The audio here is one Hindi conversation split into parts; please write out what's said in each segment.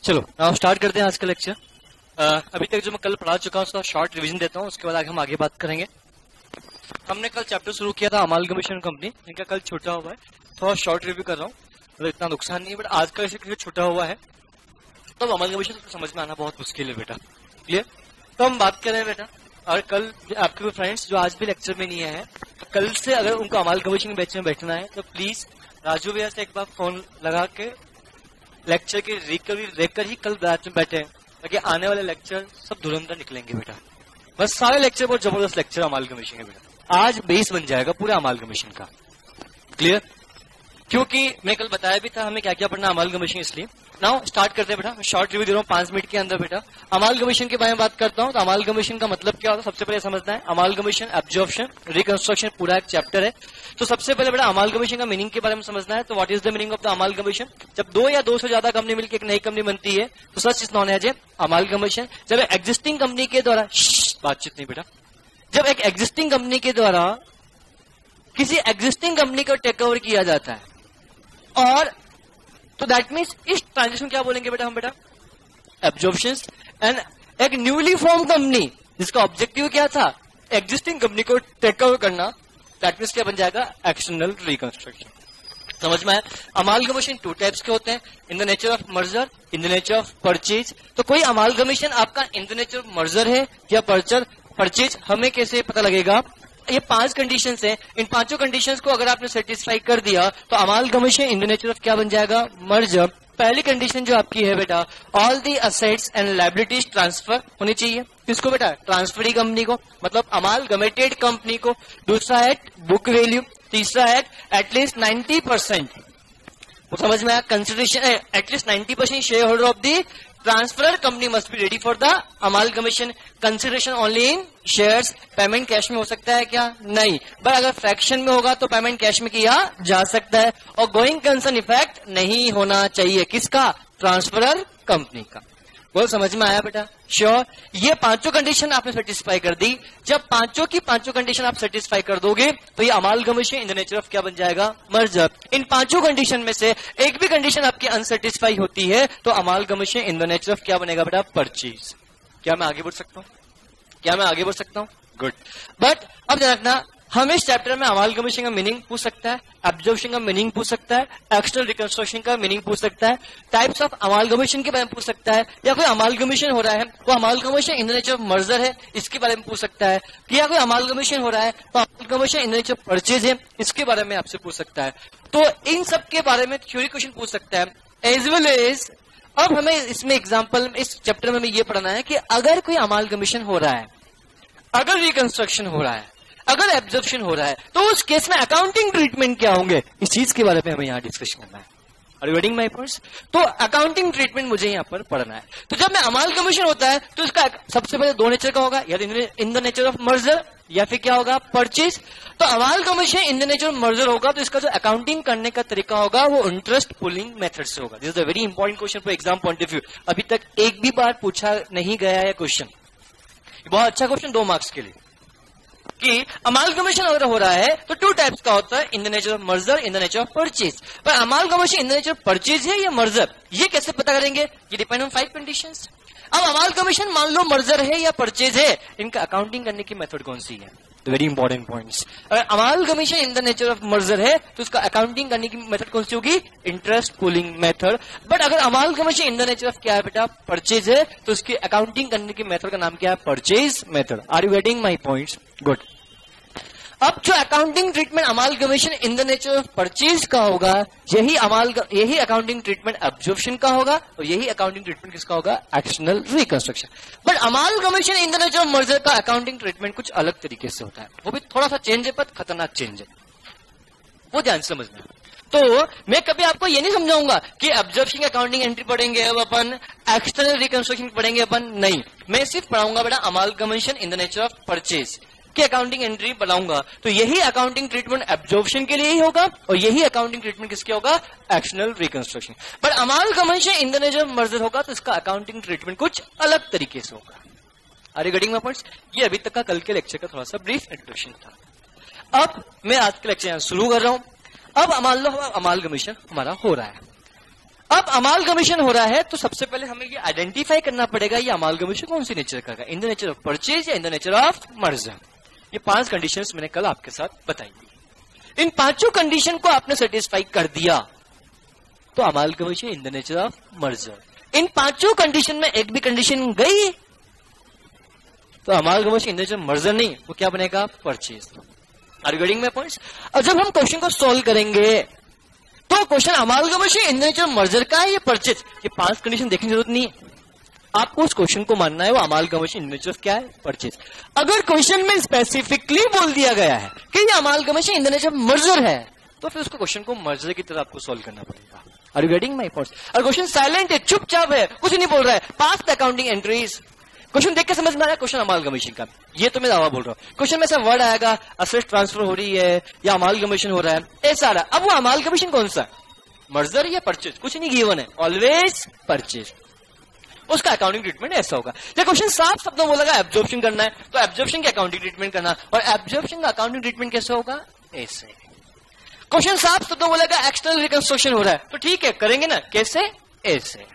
चलो नाउ स्टार्ट करते हैं आज का लेक्चर। अभी तक जो मैं कल पढ़ा चुका हूँ उसका शॉर्ट रिवीजन देता हूँ, उसके बाद हम आगे बात करेंगे। हमने कल चैप्टर शुरू किया था अमालगमेशन कंपनी, इनका कल छोटा हुआ है, थोड़ा शॉर्ट रिव्यू कर रहा हूँ, मतलब इतना नुकसान नहीं है, बट आज का इसे छोटा हुआ है तो अमालगमेशन समझ में आना बहुत मुश्किल है बेटा। क्लियर? तो हम बात कर रहे हैं बेटा, और कल आपके भी फ्रेंड्स जो आज भी लेक्चर में नहीं है, तो कल से अगर उनको अमालगमेशन बैच में बैठना है तो प्लीज राजू भैया से एक बार फोन लगा के लेक्चर के रेक कर ही कल बैच में बैठे, ताकि आने वाले लेक्चर सब धुरंधर निकलेंगे बेटा। बस सारे लेक्चर बहुत जबरदस्त लेक्चर अमालगमेशन है बेटा, आज बेस बन जाएगा पूरा अमालगमेशन का। क्लियर? क्योंकि मैं कल बताया भी था हमें क्या क्या पढ़ना अमालगमेशन, इसलिए नाउ स्टार्ट करते हैं बेटा। शॉर्ट रिव्यू दे रहा हूँ 5 मिनट के अंदर बेटा। अमालगमेशन के बारे में बात करता हूँ तो अमालगमेशन का मतलब क्या होता है सबसे पहले समझना है। अमालगमेशन, एब्जॉर्प्शन, रिकंस्ट्रक्शन पूरा एक चैप्टर है। तो सबसे पहले बेटा अमालगमेशन का मीनिंग के बारे में समझना है। तो what is the meaning of the amalgamation? जब 2 या 2 से ज्यादा कंपनी मिलकर एक नई कंपनी बनती है तो such is known as a amalgamation. जब एग्जिस्टिंग कंपनी के द्वारा बातचीत नहीं बेटा, जब एक एग्जिस्टिंग कंपनी के द्वारा किसी एग्जिस्टिंग कंपनी को टेक ओवर किया जाता है, और तो दैट मीन्स इस ट्रांजेक्शन क्या बोलेंगे बेटा हम बेटा? एब्जॉर्प्शन। एंड एक न्यूली फॉर्म कंपनी जिसका ऑब्जेक्टिव क्या था? एग्जिस्टिंग कंपनी को टेक ओवर करना, दैट मीन्स क्या बन जाएगा? External reconstruction. समझ में आया? अमालगमेशन 2 टाइप्स के होते हैं, इन the nature of merger, in the nature of purchase. तो कोई अमालगमेशन आपका इन द नेचर ऑफ मर्जर है या परचेज, हमें कैसे पता लगेगा? ये 5 कंडीशंस हैं, इन 5 कंडीशंस को अगर आपने सेटिस्फाई कर दिया तो amalgamation in the nature of क्या बन जाएगा? मर्जर। पहली कंडीशन जो आपकी है बेटा, all the assets and liabilities transfer होनी चाहिए। किसको बेटा? ट्रांसफरी कंपनी को, मतलब अमालगमेटेड कंपनी को। दूसरा है बुक वैल्यू। तीसरा है एटलीस्ट 90%, वो समझ में आया? Consideration at least 90% share holder of the transfer company must be ready for the amalgamation. Consideration only in shares. Payment cash में हो सकता है क्या? नहीं, बट अगर फ्रैक्शन में होगा तो पेमेंट कैश में किया जा सकता है। और गोइंग कंसर्न इफेक्ट नहीं होना चाहिए। किसका? ट्रांसफरर कंपनी का। बोल समझ में आया बेटा? श्योर? ये 5 कंडीशन आपने सेटिस्फाई कर दी। जब 5 कंडीशन आप सेटिस्फाई कर दोगे तो ये amalgamation in the nature of क्या बन जाएगा? मर्जर। इन 5 कंडीशन में से एक भी कंडीशन आपकी अनसेटिस्फाई होती है तो amalgamation in the nature of क्या बनेगा बेटा? परचेज। क्या मैं आगे बढ़ सकता हूँ? गुड। बट अब ध्यान रखना, हम इस चैप्टर में अमालगमेशन का मीनिंग पूछ सकता है, एब्जॉर्प्शन का मीनिंग पूछ सकता है, एक्सटर्नल रिकंस्ट्रक्शन का मीनिंग पूछ सकता है, टाइप्स ऑफ अमालगमेशन के बारे में पूछ सकता है, या कोई अमालगमेशन हो रहा है वो amalgamation in the nature of merger है इसके बारे में पूछ सकता है, या कोई अमालगमेशन हो रहा है तो amalgamation in the nature of purchase है इसके बारे में आपसे पूछ सकता है। तो इन सब के बारे में थ्योरी क्वेश्चन पूछ सकता है, एज वेल एज अब हमें इसमें एग्जाम्पल इस चैप्टर में ये पढ़ना है कि अगर कोई अमालगमेशन हो रहा है, अगर रिकंस्ट्रक्शन हो रहा है, अगर एब्जॉर्प्शन हो रहा है, तो उस केस में अकाउंटिंग ट्रीटमेंट क्या होंगे, इस चीज के बारे में हमें यहाँ डिस्कस करना है। Are you reading my points? तो अकाउंटिंग ट्रीटमेंट मुझे यहाँ पर पढ़ना है। तो जब में अमालगमेशन होता है तो इसका सबसे पहले 2 नेचर का होगा, या in the nature of merger या फिर क्या होगा? परचेज। तो amalgamation in the nature of merger होगा तो इसका जो अकाउंटिंग करने का तरीका होगा वो इंटरेस्ट पुलिंग मेथड से होगा। This is a very important question for exam point of view. अभी तक एक भी बार पूछा नहीं गया है क्वेश्चन, बहुत अच्छा क्वेश्चन 2 मार्क्स के लिए, कि अमालगमेशन अगर हो रहा है तो 2 टाइप्स का होता है, in the nature of merger, in the nature of purchase. पर amalgamation in the nature of purchase है या मर्जर, ये कैसे पता करेंगे? ये डिपेंड ऑन 5 कंडीशंस। अब अमालगमेशन मान लो मर्जर है या परचेज है, इनका अकाउंटिंग करने की मेथड कौन सी है? Very important points. अगर amalgamation in the nature of merger है तो उसका अकाउंटिंग करने की मेथड कौन सी होगी? Interest pulling method. बट अगर amalgamation in the nature of क्या है बेटा? परचेज है, तो उसकी अकाउंटिंग करने की मेथड का नाम क्या है? Purchase method. Are you getting my points? Good. अब जो accounting treatment amalgamation in the nature of purchase का होगा, यही अकाउंटिंग ट्रीटमेंट एब्जॉर्प्शन का होगा, और यही अकाउंटिंग ट्रीटमेंट किसका होगा? External reconstruction. But amalgamation in the nature of merger का अकाउंटिंग ट्रीटमेंट कुछ अलग तरीके से होता है, वो भी थोड़ा सा चेंज है पर खतरनाक चेंज है, वो ध्यान से समझना। तो मैं कभी आपको ये नहीं समझाऊंगा कि एब्जॉर्प्शन अकाउंटिंग एंट्री पढ़ेंगे अब अपन, एक्सटर्नल रिकंस्ट्रक्शन पढ़ेंगे अपन, नहीं, मैं सिर्फ पढ़ाऊंगा बेटा amalgamation in the nature of purchase की अकाउंटिंग एंट्री बनाऊंगा। तो यही अकाउंटिंग ट्रीटमेंट एब्जॉर्प्शन के लिए ही होगा, और यही अकाउंटिंग ट्रीटमेंट किसके होगा? External reconstruction. पर amalgamation in the nature of merger होगा तो इसका अकाउंटिंग ट्रीटमेंट कुछ अलग तरीके से होगा। Are you getting my points? ये अभी तक का कल के लेक्चर का थोड़ा सा ब्रीफ इंट्रोडक्शन था। अब मैं आज के लेक्चर शुरू कर रहा हूं। अब मान लो अमालगमेशन हमारा हो रहा है, अब अमालगमेशन हो रहा है तो सबसे पहले हमें ये आइडेंटिफाई करना पड़ेगा ये अमालगमेशन कौन सी नेचर का है, in the nature of purchase या in the nature of merger. ये 5 कंडीशंस मैंने कल आपके साथ बताई। इन 5 कंडीशन को आपने सेटिस्फाई कर दिया तो amalgamation in the nature of merger. इन 5 कंडीशन में एक भी कंडीशन गई तो amalgamation in the nature of merger नहीं, वो क्या बनेगा, purchase. Are you getting my points? और जब हम क्वेश्चन को सॉल्व करेंगे तो question amalgamation in the nature of merger का है, ये परचेज, ये 5 कंडीशन देखने की जरूरत नहीं है। आपको उस क्वेश्चन को मानना है वो amalgamation in the nature of क्या है, परचेज। अगर क्वेश्चन में स्पेसिफिकली बोल दिया गया है कि ये amalgamation in the nature of merger है तो फिर उसको क्वेश्चन को मर्जर की तरह आपको सॉल्व करना पड़ेगा। Are you getting my points? और क्वेश्चन साइलेंट है, चुपचाप है, कुछ नहीं बोल रहा है, पास्ट अकाउंटिंग एंट्रीज, क्वेश्चन देख के समझ में आ रहा है क्वेश्चन अमालगमेशन का, ये तो मैं दावा बोल रहा हूँ। क्वेश्चन में से वर्ड आएगा असेट ट्रांसफर हो रही है या अमालगमेशन हो रहा है, ऐसा आ रहा है। अब वो अमालगमेशन कौन सा, मर्जर या परचेज, कुछ नहीं गिवन है, ऑलवेज परचेज, उसका अकाउंटिंग ट्रीटमेंट ऐसा होगा। जब क्वेश्चन साफ शब्दों में बोलेगा एब्जॉर्प्शन करना है तो एब्जॉर्प्शन की अकाउंटिंग ट्रीटमेंट करना, और एब्जॉर्प्शन का अकाउंटिंग ट्रीटमेंट कैसे होगा, ऐसे। क्वेश्चन साफ शब्दों में बोलेगा एक्सटर्नल रिकंस्ट्रक्शन हो रहा है तो ठीक है करेंगे ना, कैसे, ऐसे।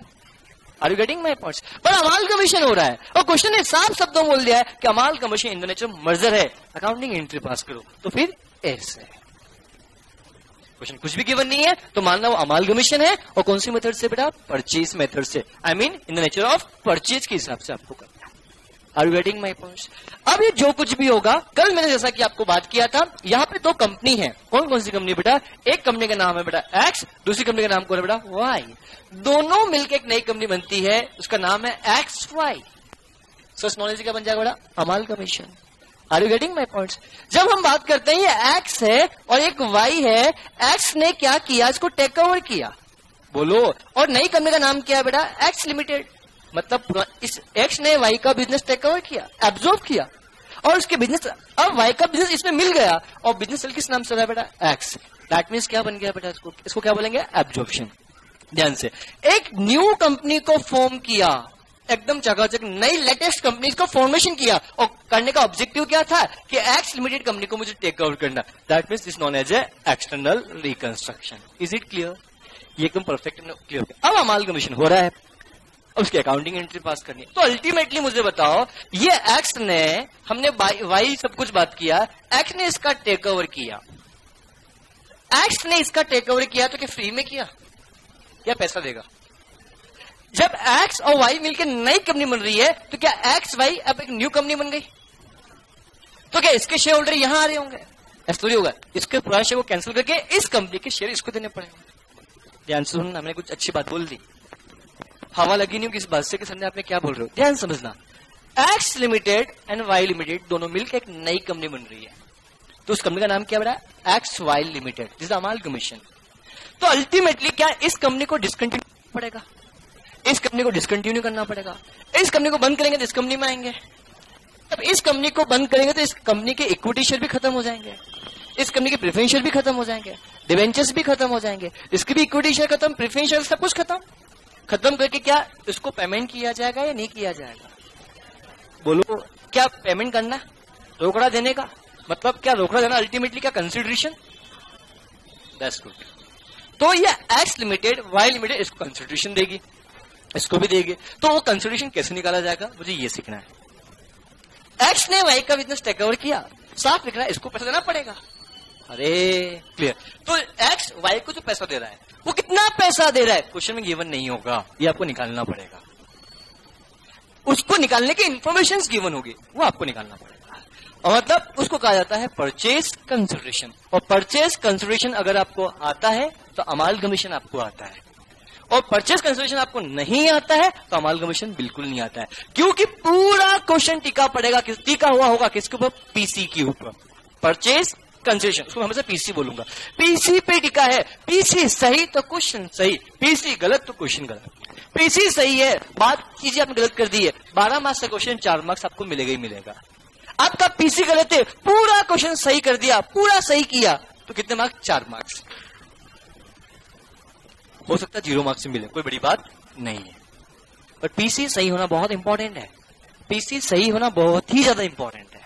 Are you getting my points? पर अमालगमेशन हो रहा है और क्वेश्चन ने साफ शब्दों में बोल दिया है कि amalgamation in the nature of merger है, अकाउंटिंग एंट्री पास करो, तो फिर ऐसे। क्वेश्चन कुछ भी गिवन नहीं है तो मानना वो अमालगमेशन है, और कौन सी मेथड से बेटा, परचेज मेथड से, I mean in the nature of purchase के हिसाब से आपको करना है। Are you getting my points? अब ये जो कुछ भी होगा, कल मैंने जैसा कि आपको बात किया था, यहाँ पे 2 कंपनी है, कौन कौन सी कंपनी बेटा, एक कंपनी का नाम है बेटा एक्स, दूसरी कंपनी का नाम कौन है बेटा, वाई, दोनों मिलकर एक नई कंपनी बनती है, उसका नाम है एक्स वाई। सो नॉलेज क्या बन जाएगा बेटा, amalgamation. Are you getting my points? जब हम बात करते हैं ये एक्स है और एक वाई है, एक्स ने क्या किया, इसको टेक ओवर किया, बोलो, और नई कंपनी का नाम क्या है बेटा, एक्स लिमिटेड, मतलब इस एक्स ने वाई का बिजनेस टेक ओवर किया, एब्जॉर्ब किया, और उसके बिजनेस, अब वाई का बिजनेस इसमें मिल गया और बिजनेस किस नाम से रहा बेटा, एक्स। दैट मीन्स क्या बन गया बेटा, इसको क्या बोलेंगे, एब्जॉर्प्शन। ध्यान से, एक न्यू कंपनी को फॉर्म किया, एकदम चकाचक नई लेटेस्ट कंपनी को फॉर्मेशन किया, और करने का ऑब्जेक्टिव क्या था कि एक्स लिमिटेड कंपनी को मुझे टेक ओवर करना, that means this known as a external reconstruction. Is it clear? ये एकदम परफेक्ट क्लियर। अब अमालगमेशन हो रहा है, अब उसकी अकाउंटिंग एंट्री पास करनी है, तो अल्टीमेटली मुझे बताओ, ये एक्स ने, हमने वाई सब कुछ बात किया, एक्स ने इसका टेक ओवर किया, एक्स ने इसका टेक ओवर किया तो क्या फ्री में किया या पैसा देगा? जब एक्स और वाई मिलकर नई कंपनी बन रही है तो क्या एक्स वाई अब एक न्यू कंपनी बन गई, तो क्या इसके शेयर होल्डर यहां आ रहे होंगे, ऐसा थोड़ी होगा, इसके पुराने शेयर को कैंसिल करके इस कंपनी के शेयर इसको देने पड़ेंगे। ध्यान से सुनना, मैंने कुछ अच्छी बात बोल दी, हवा लगी नहीं किस बात से कि समझे आपने क्या बोल रहे हो, ध्यान समझना। X limited and Y limited दोनों मिलकर एक नई कंपनी बन रही है, तो उस कंपनी का नाम क्या बना, X Y limited, this is amalgamation. तो अल्टीमेटली क्या इस कंपनी को डिसकंटिन्यू पड़ेगा, इस कंपनी को डिसकंटिन्यू करना पड़ेगा, इस कंपनी को बंद करेंगे तो इस कंपनी में आएंगे, अब इस कंपनी को बंद करेंगे तो इस कंपनी के इक्विटी शेयर भी खत्म हो जाएंगे, इस कंपनी के प्रेफरेंस शेयर भी खत्म हो जाएंगे, डिवेंचर्स भी खत्म हो जाएंगे, इसकी भी इक्विटी शेयर खत्म, प्रेफरेंस शेयर सब कुछ खत्म करके क्या इसको पेमेंट किया जाएगा या नहीं किया जाएगा, बोलो क्या पेमेंट करना, रोकड़ा देने का, मतलब क्या रोकड़ा देना, अल्टीमेटली क्या कंसिडरेशन, दैट्स गुड। तो ये एक्स लिमिटेड वाई लिमिटेड इसको कंसिडरेशन देगी, इसको भी देगी, तो वो कंसिडरेशन कैसे निकाला जाएगा, मुझे ये सीखना है। एक्स ने वाई का बिजनेस टेक ओवर किया, साफ लिखना है, इसको पैसा देना पड़ेगा, अरे क्लियर। तो एक्स वाई को जो पैसा दे रहा है वो कितना पैसा दे रहा है, क्वेश्चन में गिवन नहीं होगा, ये आपको निकालना पड़ेगा, उसको निकालने की इंफॉर्मेशन गिवन होगी, वो आपको निकालना पड़ेगा, और मतलब उसको कहा जाता है परचेज कंसिडरेशन। और परचेज कंसिडरेशन अगर आपको आता है तो अमालगमेशन आपको आता है, और परचेज कंसिडरेशन आपको नहीं आता है तो अमालगमेशन बिल्कुल नहीं आता है, क्योंकि पूरा क्वेश्चन टिका हुआ होगा किसके ऊपर, पीसी के ऊपर, परचेज कंसिडरेशन, उसको हमेशा पीसी बोलूंगा, पीसी पे टिका है, पीसी सही तो क्वेश्चन सही, पीसी गलत तो क्वेश्चन गलत। पीसी सही है, बात कीजिए आपने गलत कर दी है, 12 मार्क्स का क्वेश्चन 4 मार्क्स आपको मिलेगा ही मिलेगा। आपका पीसी गलत है, पूरा क्वेश्चन सही कर दिया, पूरा सही किया, तो कितने मार्क्स, 4 मार्क्स, हो सकता है 0 मार्क्स मिले, कोई बड़ी बात नहीं है, पर पीसी सही होना बहुत इंपॉर्टेंट है, पीसी सही होना बहुत ही ज्यादा इंपॉर्टेंट है,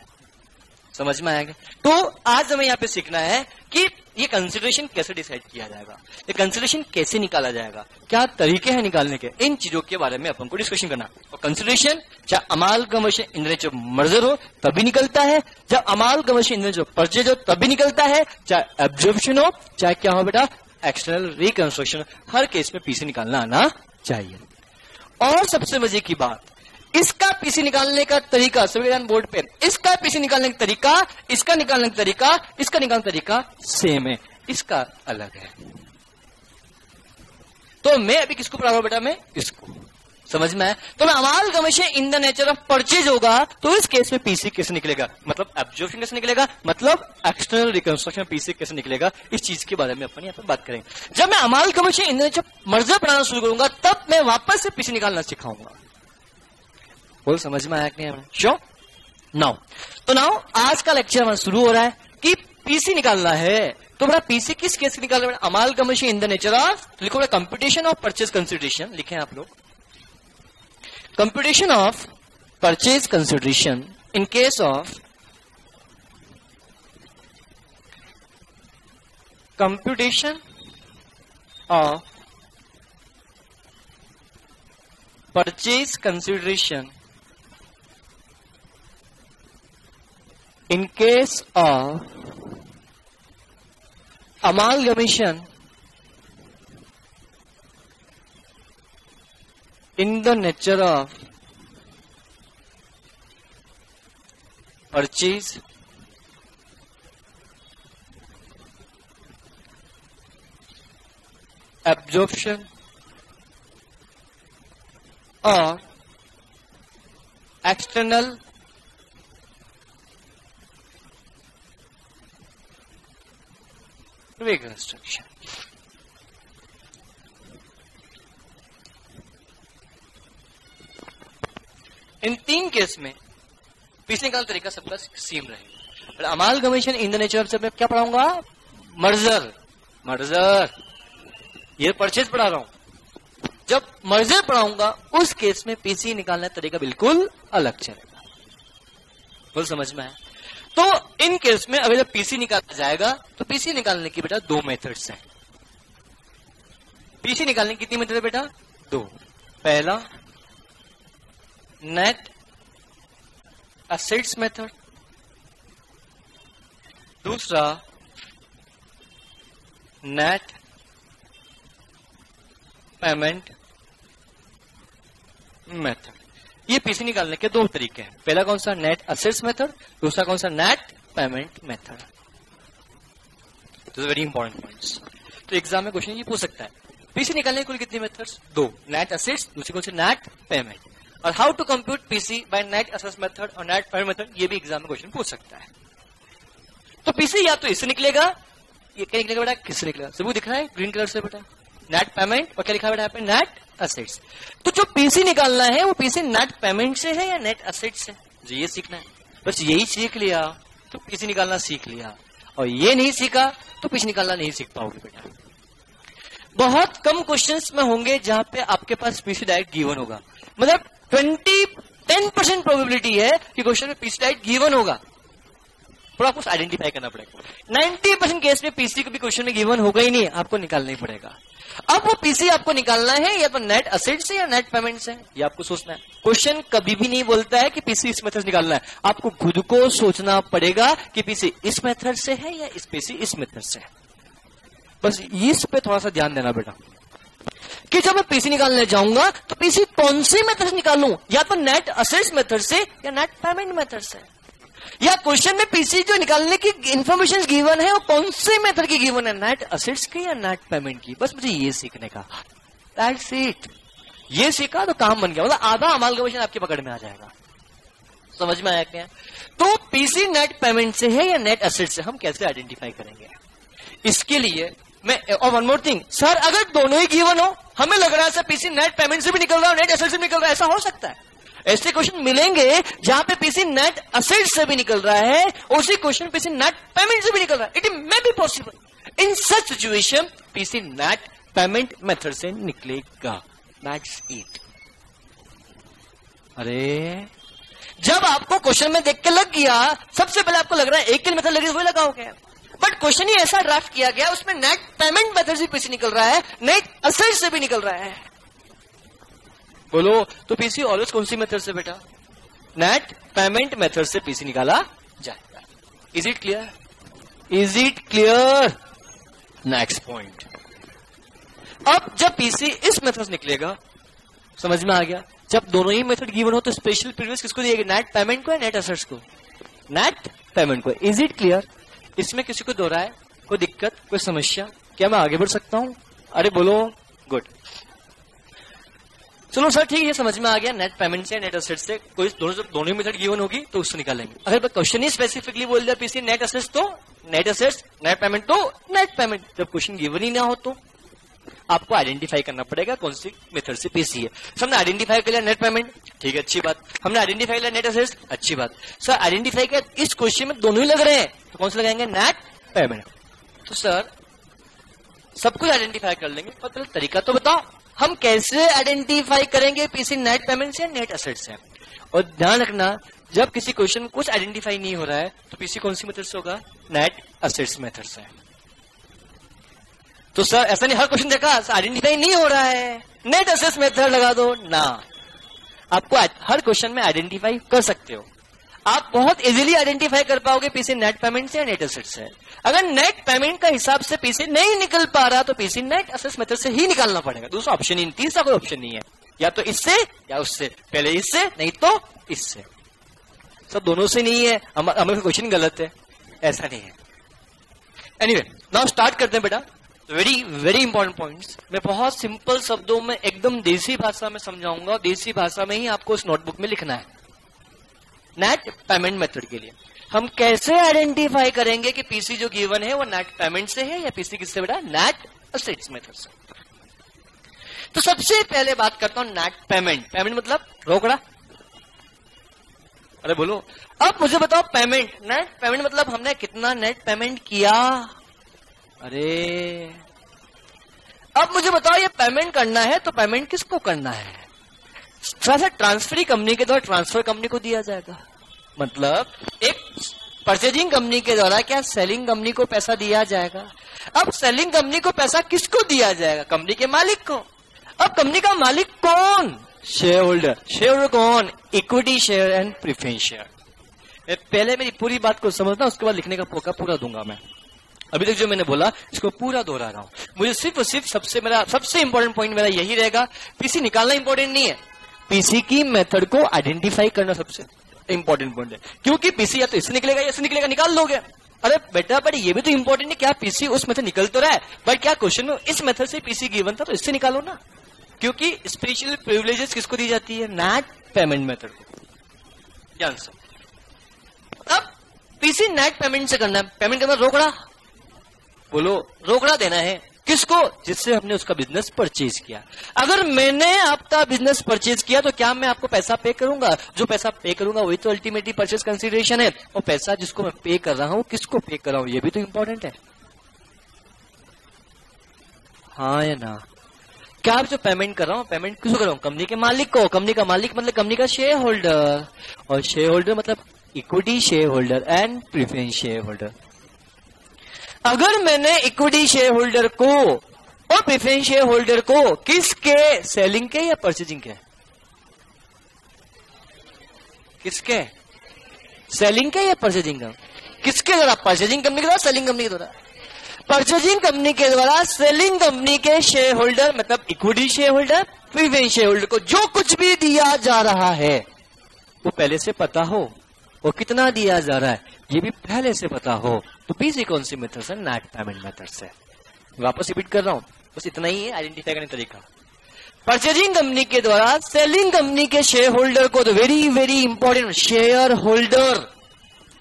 समझ में आएगा। तो आज हमें यहाँ पे सीखना है कि ये कंसिडरेशन कैसे डिसाइड किया जाएगा, ये कंसिडरेशन कैसे निकाला जाएगा, क्या तरीके हैं निकालने के, इन चीजों के बारे में अपन को डिस्कशन करना। और कंसिडरेशन चाहे amalgamation in the nature of merger हो तभी निकलता है, जब amalgamation in the nature of purchase हो तभी निकलता है, चाहे एब्जॉर्प्शन हो चाहे क्या हो बेटा एक्सटर्नल रिकंस्ट्रक्शन, हर केस में पीसी निकालना आना चाहिए। और सबसे मजे की बात, इसका पीसी निकालने का तरीका संविधान बोर्ड पे, इसका पीसी निकालने का तरीका, इसका निकालने का तरीका, इसका निकालने का तरीका सेम है, इसका अलग है। तो मैं अभी किसको पढ़ा रहा हूं बेटा, मैं इसको, समझ में आया? तो amalgamation in the nature of purchase होगा तो इस केस में पीसी कैसे निकलेगा, मतलब एब्जॉर्प्शन कैसे निकलेगा, मतलब एक्सटर्नल रिकंस्ट्रक्शन पीसी कैसे निकलेगा, इस चीज के बारे में अपन यहाँ पर बात करेंगे। जब मैं amalgamation in the nature of merger पढ़ाना शुरू करूंगा तब मैं वापस से पीसी निकालना सिखाऊंगा। बोल समझ में आया कि नहीं? श्योर? नाउ तो नाउ आज का लेक्चर हमारा शुरू हो रहा है कि पीसी निकालना है। तो बड़ा पीसी किस केस निकाल रहे हैं? Amalgamation in the nature of, लिखो बड़ा कंप्यूटेशन ऑफ परचेज कंसिडरेशन, लिखे आप लोग computation of purchase consideration in case of computation of purchase consideration in case of amalgamation in the nature of purchase absorption or external reconstruction. इन तीन केस में पीछे का तरीका सबका सेम रहेगा। अमालगमेशन इन द नेचर से मैं क्या पढ़ाऊंगा, मर्जर, मर्जर ये परचेज पढ़ा रहा हूं। जब मर्जर पढ़ाऊंगा उस केस में पीसी निकालने का तरीका बिल्कुल अलग चलेगा। बोल समझ में आया? तो इन केस में अगर जब पीसी निकाला जाएगा तो पीसी निकालने की बेटा दो मेथड्स हैं। पीसी निकालने की कितनी मेथड है बेटा? दो। पहला नेट असेट्स मेथड, दूसरा नेट पेमेंट मेथड। ये पीसी निकालने के दो तरीके हैं। पहला कौन सा? नेट असेट्स मेथड, दूसरा कौन सा? Net payment method. Very important points. तो एग्जाम में क्वेश्चन ये पूछ सकता है पीसी निकालने के कुल कितनी मेथड्स? दो, नेट असेट्स, दूसरी कौन सी? Net payment. और how to compute PC by net assets method और नेट पेमेंट मेथड, ये भी एग्जाम में क्वेश्चन पूछ सकता है। तो पीसी या तो इससे निकलेगा, ये क्या निकलेगा बेटा? किससे निकलेगा? सबको दिख रहा है ग्रीन कलर से बेटा, नेट पेमेंट, और क्या लिखा बेटा? Net assets. तो जो पीसी निकालना है वो पीसी नेट पेमेंट से है या नेट असेट्स से, जो ये सीखना है। बस यही सीख लिया तो पीसी निकालना सीख लिया, और ये नहीं सीखा तो पीसी निकालना नहीं सीख पाओगे बेटा। बहुत कम क्वेश्चंस में होंगे जहां पे आपके पास पीसी डायरेक्ट गिवन होगा, मतलब 10% प्रोबेबिलिटी है कि क्वेश्चन में पीसी डायरेक्ट गिवन होगा, थोड़ा कुछ आइडेंटिफाई करना पड़ेगा। 90% केस में पीसी को भी क्वेश्चन में गिवन होगा ही नहीं, आपको निकालना ही पड़ेगा। अब वो पीसी आपको निकालना है या तो नेट असेट से या नेट पेमेंट से, ये आपको सोचना है। क्वेश्चन कभी भी नहीं बोलता है कि पीसी इस मेथड से निकालना है, आपको खुद को सोचना पड़ेगा कि पीसी इस मेथड से है या इस पीसी इस मेथड से है। बस इस पे थोड़ा सा ध्यान देना बेटा कि जब मैं पीसी निकालने जाऊंगा तो पीसी कौन सी मेथड से निकालूं, या तो नेट असेट्स मेथड से या नेट पेमेंट मेथड से, या क्वेश्चन में पीसी जो निकालने की इंफॉर्मेशन गिवन है वो कौन से मेथड की गिवन है, नेट असेट्स की या नेट पेमेंट की। बस मुझे ये सीखने का, दैट्स इट। ये सीखा तो काम बन गया, मतलब आधा अमालगमेशन आपकी पकड़ में आ जाएगा। समझ में आया क्या? तो पीसी नेट पेमेंट से है या नेट असेट से, हम कैसे आइडेंटिफाई करेंगे? इसके लिए मैं, और वन मोर थिंग सर, अगर दोनों ही गिवन हो, हमें लग रहा है सर पीसी नेट पेमेंट से भी निकल रहा है नेट असेट से भी निकल रहा है, ऐसा हो सकता है। ऐसे क्वेश्चन मिलेंगे जहां पे पीसी नेट असेट से भी निकल रहा है, उसी क्वेश्चन पीसी नेट पेमेंट से भी निकल रहा है। It may be possible. In such situation PC net payment method से निकलेगा, दैट्स इट। अरे जब आपको क्वेश्चन में देख के लग गया, सबसे पहले आपको लग रहा है एक के मेथड लगी, वही लगाओगे। बट क्वेश्चन ही ऐसा ड्राफ्ट किया गया, उसमें नेट पेमेंट मेथड से पीसी निकल रहा है, नेट असेट से भी निकल रहा है। बोलो, तो पीसी ऑलवेज कौन सी मेथड से बेटा? नेट पेमेंट मेथड से पीसी निकाला जाएगा। Is it clear? Is it clear? Next point. अब जब पीसी इस मेथड से निकलेगा, समझ में आ गया? जब दोनों ही मेथड गिवन हो तो स्पेशल प्रिविलेज किसको दिएगा? नेट पेमेंट को या नेट असेट्स को? नेट पेमेंट को। Is it clear? इसमें किसी को दोहराए, कोई दिक्कत, कोई समस्या? क्या मैं आगे बढ़ सकता हूं? अरे बोलो, गुड। चलो सर ठीक है, समझ में आ गया। नेट पेमेंट से नेट असेट से कोई दोनों ही मेथड गिवन होगी तो उससे निकालेंगे। अगर क्वेश्चन ही स्पेसिफिकली बोल दिया पीसी नेट असेट्स तो नेट असेट्स, नेट पेमेंट तो नेट पेमेंट। जब क्वेश्चन गिवन ही ना हो तो आपको आइडेंटिफाई करना पड़ेगा कौन सी मेथड से पीसी है। हमने आइडेंटिफाई कर लिया नेट पेमेंट, ठीक है, अच्छी बात। हमने आइडेंटिफाई किया नेट असेट्स, अच्छी बात। सर आइडेंटिफाई किया, इस क्वेश्चन में दोनों ही लग रहे हैं तो कौन से लगाएंगे? Net payment. तो सर सब कुछ आइडेंटिफाई कर लेंगे, पर पहले तरीका तो बताओ, हम कैसे आइडेंटिफाई करेंगे पीसी नेट पेमेंट से नेट असेट से? और ध्यान रखना, जब किसी क्वेश्चन में कुछ आइडेंटिफाई नहीं हो रहा है तो पीसी कौन सी मेथड से होगा? नेट असेट्स मेथड से। तो सर ऐसा नहीं हर क्वेश्चन देखा आइडेंटिफाई नहीं हो रहा है, नेट असेट्स मेथड लगा दो ना। आपको हर क्वेश्चन में आइडेंटिफाई कर सकते हो। आप बहुत इजीली आइडेंटिफाई कर पाओगे पीसी नेट पेमेंट से या नेट असेट से। अगर नेट पेमेंट का हिसाब से पीसी नहीं निकल पा रहा तो पीसी नेट असेट्स मेथड से ही निकालना पड़ेगा। दूसरा ऑप्शन ही नहीं, तीसरा कोई ऑप्शन नहीं है। या तो इससे या उससे, पहले इससे नहीं तो इससे। सब दोनों से नहीं है, हमारा क्वेश्चन गलत है, ऐसा नहीं है। एनीवे, नाउ स्टार्ट करते हैं बेटा। वेरी वेरी इंपॉर्टेंट पॉइंट्स मैं बहुत सिंपल शब्दों में एकदम देसी भाषा में समझाऊंगा। देसी भाषा में ही आपको इस नोटबुक में लिखना है। नेट पेमेंट मेथड के लिए हम कैसे आइडेंटिफाई करेंगे कि पीसी जो गिवन है वो नेट पेमेंट से है या पीसी किससे बेटा? नेट असेट्स मेथड से। तो सबसे पहले बात करता हूं नेट पेमेंट। पेमेंट मतलब रोकड़ा। अरे बोलो, अब मुझे बताओ पेमेंट, नेट पेमेंट मतलब हमने कितना नेट पेमेंट किया। अरे अब मुझे बताओ ये पेमेंट करना है तो पेमेंट किसको करना है? थोड़ा ट्रांसफरी कंपनी के द्वारा ट्रांसफर कंपनी को दिया जाएगा। मतलब एक परचेजिंग कंपनी के द्वारा क्या सेलिंग कंपनी को पैसा दिया जाएगा। अब सेलिंग कंपनी को पैसा किसको दिया जाएगा? कंपनी के मालिक को। अब कंपनी का मालिक कौन? Share holder. शेयर होल्डर कौन? Equity share and preference share. पहले मेरी पूरी बात को समझना, उसके बाद लिखने का मौका पूरा दूंगा मैं। अभी तक जो मैंने बोला इसको पूरा दोहरा रहा हूं। मुझे सिर्फ और सिर्फ सबसे इंपॉर्टेंट पॉइंट मेरा यही रहेगा, पीसी निकालना इंपॉर्टेंट नहीं है, पीसी की मेथड को आइडेंटिफाई करना सबसे इंपॉर्टेंट पॉइंट है। क्योंकि पीसी या तो इससे निकलेगा या इससे निकलेगा, निकाल लोगे। अरे बेटा पर ये भी तो इंपॉर्टेंट है, क्या पीसी उस मेथड निकल तो रहा है, बट क्या क्वेश्चन में इस मेथड से पीसी गिवन था तो इससे निकालो ना। क्योंकि स्पेशल प्रिविलेजेस किसको दी जाती है? नेट पेमेंट मेथड को। ध्यान से, अब पीसी नेट पेमेंट से करना है। पेमेंट करना रोकड़ा। बोलो, रोकड़ा देना है किसको? जिससे हमने उसका बिजनेस परचेज किया। अगर मैंने आपका बिजनेस परचेज किया तो क्या मैं आपको पैसा पे करूंगा? जो पैसा पे करूंगा वही तो अल्टीमेटली परचेज कंसीडरेशन है। और पैसा जिसको मैं पे कर रहा हूं किसको पे कर रहा हूं, ये भी तो इंपॉर्टेंट है। हाँ या ना? क्या आप जो पेमेंट कर रहा हूं, पेमेंट किसको कर रहा हूं? कंपनी के मालिक को। कंपनी का मालिक मतलब कंपनी का शेयर होल्डर, और शेयर होल्डर मतलब equity share holder and preference share holder. अगर मैंने इक्विटी शेयर होल्डर को और प्रेफरेंस शेयर होल्डर को किसके? सेलिंग के या परचेजिंग के? किसके? सेलिंग के या परचेजिंग का? किसके द्वारा? परचेजिंग कंपनी के द्वारा, सेलिंग कंपनी के द्वारा। परचेजिंग कंपनी के द्वारा सेलिंग कंपनी के शेयर होल्डर मतलब equity share holder, preference share holder को जो कुछ भी दिया जा रहा है वो पहले से पता हो, और कितना दिया जा रहा है ये भी पहले से पता हो, तो पीसी कौन सी मेथड से? नेट पेमेंट मेथड से। वापस रिपीट कर रहा हूं, बस इतना ही है आइडेंटिफाई करने का तरीका। परचेजिंग कंपनी के द्वारा सेलिंग कंपनी के शेयर होल्डर को, तो very very important, share holder,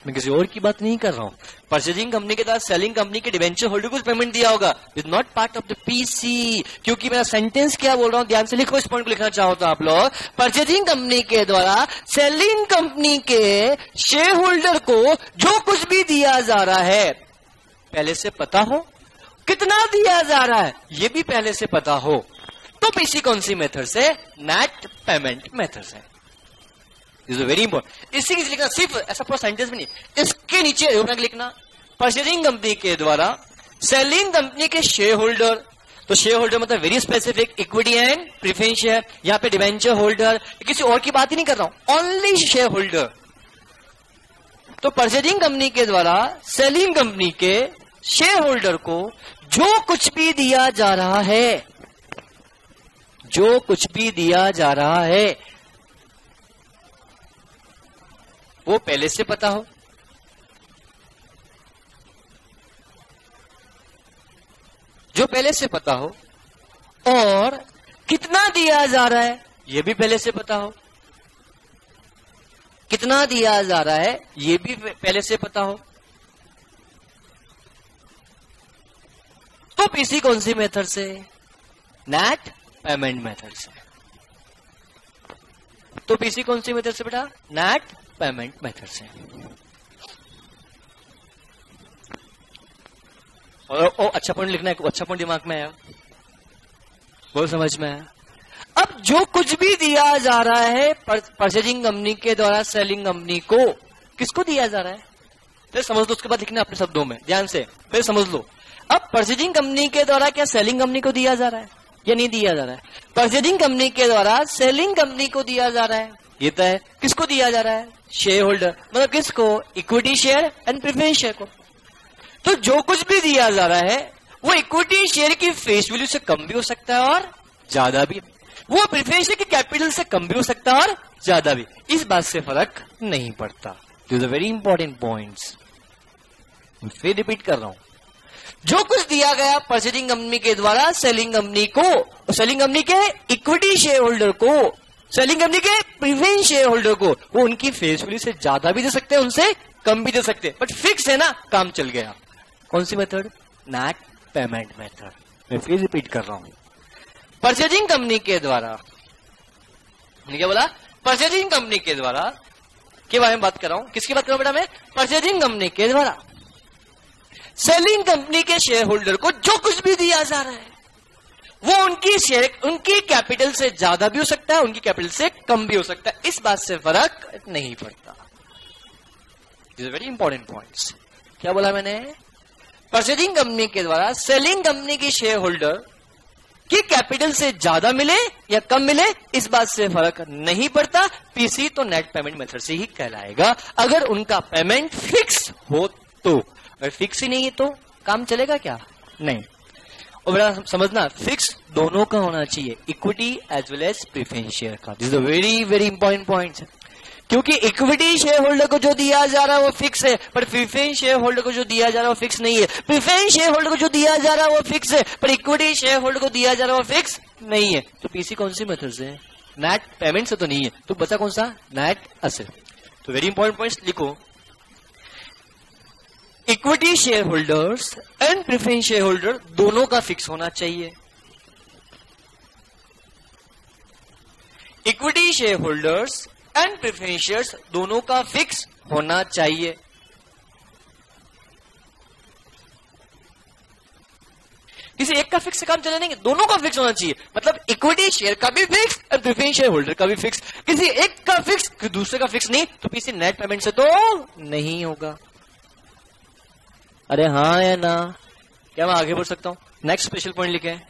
मैं किसी और की बात नहीं कर रहा हूं। परचेजिंग कंपनी के द्वारा सेलिंग कंपनी के डिवेंचर होल्डर को पेमेंट दिया होगा, is not part of the PC. क्योंकि मेरा सेंटेंस क्या बोल रहा हूं, ध्यान से लिखो, इस पॉइंट को लिखना चाहो तो आप लोग। परचेजिंग कंपनी के द्वारा सेलिंग कंपनी के शेयर होल्डर को जो कुछ भी दिया जा रहा है पहले से पता हो, कितना दिया जा रहा है ये भी पहले से पता हो, तो पीसी कौन सी मेथड से? नेट पेमेंट मेथड से। Is very important. इसी की लिखना, सिर्फ ऐसा पूरा सेंटेंस भी नहीं, इसके नीचे लिखना परचेजिंग कंपनी के द्वारा सेलिंग कंपनी के शेयर होल्डर, तो शेयर होल्डर मतलब very specific, equity and preference share, यहां पे डिवेंचर होल्डर, किसी और की बात ही नहीं कर रहा हूं, ओनली शेयर होल्डर। तो परचेजिंग कंपनी के द्वारा सेलिंग कंपनी के शेयर होल्डर को जो कुछ भी दिया जा रहा है, जो कुछ भी दिया जा रहा है वो पहले से पता हो, जो पहले से पता हो, और कितना दिया जा रहा है ये भी पहले से पता हो, कितना दिया जा रहा है ये भी पहले से पता हो। तो पीसी कौन सी मेथड से? नेट पेमेंट मेथड से। तो पीसी कौन सी मेथड से बेटा? नेट पेमेंट मेथड से। और अच्छा पॉइंट लिखना है, अच्छा पॉइंट दिमाग में आया, बहुत समझ में आया। अब जो कुछ भी दिया जा रहा है परचेजिंग कंपनी के द्वारा सेलिंग कंपनी को, किसको दिया जा रहा है? फिर समझ लो, उसके बाद लिखना अपने शब्दों में ध्यान से, फिर समझ लो। अब परचेजिंग कंपनी के द्वारा क्या सेलिंग कंपनी को दिया जा रहा है या नहीं दिया जा रहा है? परचेजिंग कंपनी के द्वारा सेलिंग कंपनी को दिया जा रहा है, ये तो है। किसको दिया जा रहा है? शेयर होल्डर, मतलब किसको? Equity share and preference share को। तो जो कुछ भी दिया जा रहा है वो इक्विटी शेयर की फेस वैल्यू से कम भी हो सकता है और ज्यादा भी, वो प्रेफरेंस शेयर की कैपिटल से कम भी हो सकता है और ज्यादा भी, इस बात से फर्क नहीं पड़ता। This are very important points, फिर रिपीट कर रहा हूं। जो कुछ दिया गया परचेजिंग कंपनी के द्वारा सेलिंग कंपनी को, सेलिंग कंपनी के इक्विटी शेयर होल्डर को, सेलिंग कंपनी के प्रेफरेंस शेयर होल्डर को, वो उनकी फेस वैल्यू से ज्यादा भी दे सकते हैं, उनसे कम भी दे सकते हैं, बट फिक्स है ना, काम चल गया। कौन सी मेथड? Net payment method. मैं फिर रिपीट कर रहा हूं। परचेजिंग कंपनी के द्वारा, क्या बोला? परचेजिंग कंपनी के द्वारा के बारे में बात कर रहा हूं। किसकी बात कर रहा हूं बेटा मैं? परचेजिंग कंपनी के द्वारा सेलिंग कंपनी के शेयर होल्डर को जो कुछ भी दिया जा रहा है वो उनकी कैपिटल से ज्यादा भी हो सकता है, उनकी कैपिटल से कम भी हो सकता है, इस बात से फर्क नहीं पड़ता। This very important points. क्या बोला मैंने? परचेजिंग कंपनी के द्वारा सेलिंग कंपनी के शेयर होल्डर की कैपिटल से ज्यादा मिले या कम मिले, इस बात से फर्क नहीं पड़ता। पीसी तो नेट पेमेंट मेथड से ही कहलाएगा, अगर उनका पेमेंट फिक्स हो तो। अगर फिक्स ही नहीं है तो काम चलेगा क्या? नहीं। और बड़ा समझना, फिक्स दोनों का होना चाहिए, equity as well as preference share का। This is a very very important point, क्योंकि इक्विटी शेयर होल्डर को जो दिया जा रहा है वो फिक्स है, पर प्रेफरेंस शेयर होल्डर को जो दिया जा रहा है वो फिक्स नहीं है। प्रेफरेंस शेयर होल्डर को जो दिया जा रहा है वो फिक्स है, पर इक्विटी शेयर होल्डर को दिया जा रहा है वो फिक्स नहीं है। तो पीसी कौन सी मेथड से? नेट पेमेंट से तो नहीं है, तो बचा कौन सा? Net asset. तो वेरी इंपॉर्टेंट पॉइंट्स लिखो। Equity share holders and preference share holder दोनों का फिक्स होना चाहिए। Equity share holders and preference shares दोनों का फिक्स होना चाहिए। किसी एक का फिक्स से काम चले नहीं, दोनों का फिक्स होना चाहिए। मतलब इक्विटी शेयर का भी फिक्स और प्रेफरेंस शेयर होल्डर का भी फिक्स। किसी एक का फिक्स दूसरे का फिक्स नहीं, तो किसी नेट पेमेंट से तो नहीं होगा। अरे हाँ या ना? क्या मैं आगे बढ़ सकता हूं? नेक्स्ट स्पेशल पॉइंट लिखे हैं।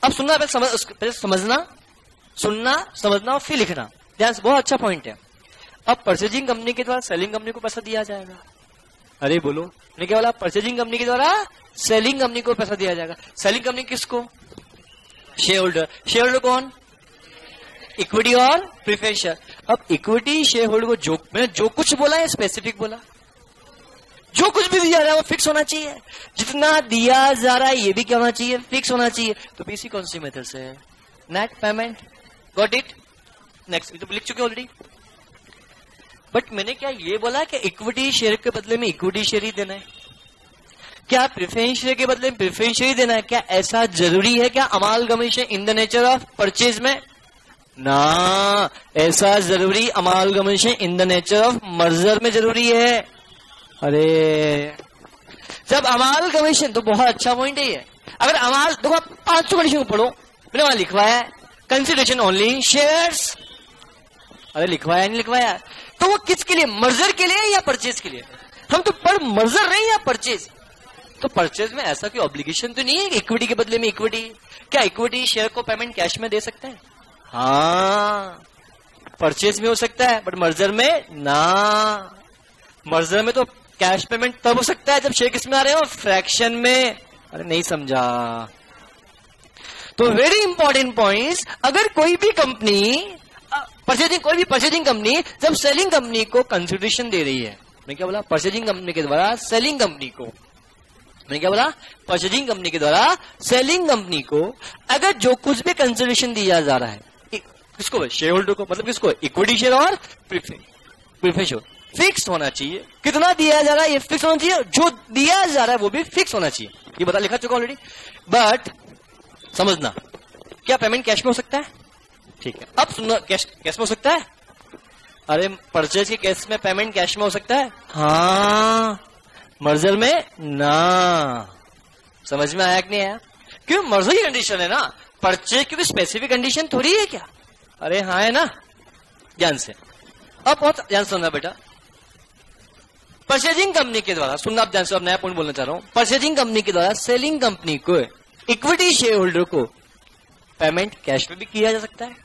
अब सुनना, पहले समझना, सुनना, समझना और फिर लिखना। ध्यान से, बहुत अच्छा पॉइंट है। अब परचेजिंग कंपनी के द्वारा सेलिंग कंपनी को पैसा दिया जाएगा। अरे बोलो, मैंने क्या बोला? परचेजिंग कंपनी के द्वारा सेलिंग कंपनी को पैसा दिया जाएगा। सेलिंग कंपनी किसको? Share holder. शेयर होल्डर कौन? इक्विटी और प्रेफरेंस शेयर। अब इक्विटी शेयर होल्डर को मैंने जो कुछ बोला है स्पेसिफिक बोला, जो कुछ भी दिया जा रहा है वो फिक्स होना चाहिए। जितना दिया जा रहा है ये भी क्या होना चाहिए? फिक्स होना चाहिए। तो पीसी कौन सी मेथड से है? Net payment. Got it? Next, तो लिख चुके ऑलरेडी। बट मैंने क्या ये बोला कि इक्विटी शेयर के बदले में इक्विटी शेयर ही देना है? क्या प्रेफरेंस शेयर के बदले में प्रेफरेंस शेयर ही देना है? क्या ऐसा जरूरी है क्या amalgamation in the nature of purchase में? ना, ऐसा जरूरी amalgamation in the nature of merger में जरूरी है। अरे जब अमालगमेशन, तो बहुत अच्छा पॉइंट है ये। अगर अमाल, देखो 500 कंडीशन को पढ़ो, मैंने वहां लिखवाया है कंसिडरेशन ओनली शेयर्स। अरे लिखवाया नहीं लिखवाया? तो वो किसके लिए, मर्जर के लिए या परचेज के लिए? हम तो पर मर्जर नहीं या परचेज। तो परचेज में ऐसा कोई ऑब्लिगेशन तो नहीं है कि इक्विटी के बदले में इक्विटी। क्या इक्विटी शेयर को पेमेंट कैश में दे सकते हैं? हाँ, परचेज में हो सकता है, बट मर्जर में ना। मर्जर में तो कैश पेमेंट तब हो सकता है जब शेयर किस में आ रहे हो, फ्रैक्शन में। अरे नहीं समझा। तो वेरी इंपॉर्टेंट पॉइंट्स, अगर कोई भी कंपनी कोई भी परचेजिंग कंपनी जब सेलिंग कंपनी को कंसिडरेशन दे रही है, मैं क्या बोला, परचेजिंग कंपनी के द्वारा सेलिंग कंपनी को, मैंने क्या बोला, परचेजिंग कंपनी के द्वारा सेलिंग कंपनी को अगर जो कुछ भी कंसिडरेशन दिया जा रहा है, किसको, शेयर होल्डर को, मतलब किसको, इक्विटी शेयर और प्रीफरेंस शेयर, फिक्स होना चाहिए। कितना दिया जा रहा है ये फिक्स होना चाहिए, जो दिया जा रहा है वो भी फिक्स होना चाहिए। ये बता लिखा चुका ऑलरेडी। बट समझना, क्या पेमेंट कैश में हो सकता है? ठीक है, अब सुनना, कैश में हो सकता है? अरे परचेज के केस में पेमेंट कैश में हो सकता है? हाँ, मर्जर में ना। समझ में आया कि नहीं आया? क्यों, मर्जर की कंडीशन है ना, परचेज की स्पेसिफिक कंडीशन थोड़ी है क्या? अरे हाँ है ना। ध्यान से, अब बहुत ध्यान सुनना बेटा। परचेजिंग कंपनी के द्वारा, सुनना आप ध्यान से, अब नया पॉइंट बोलना चाह रहा हूं। परचेजिंग कंपनी के द्वारा सेलिंग कंपनी को, इक्विटी शेयर होल्डर को पेमेंट कैश में भी किया जा सकता है,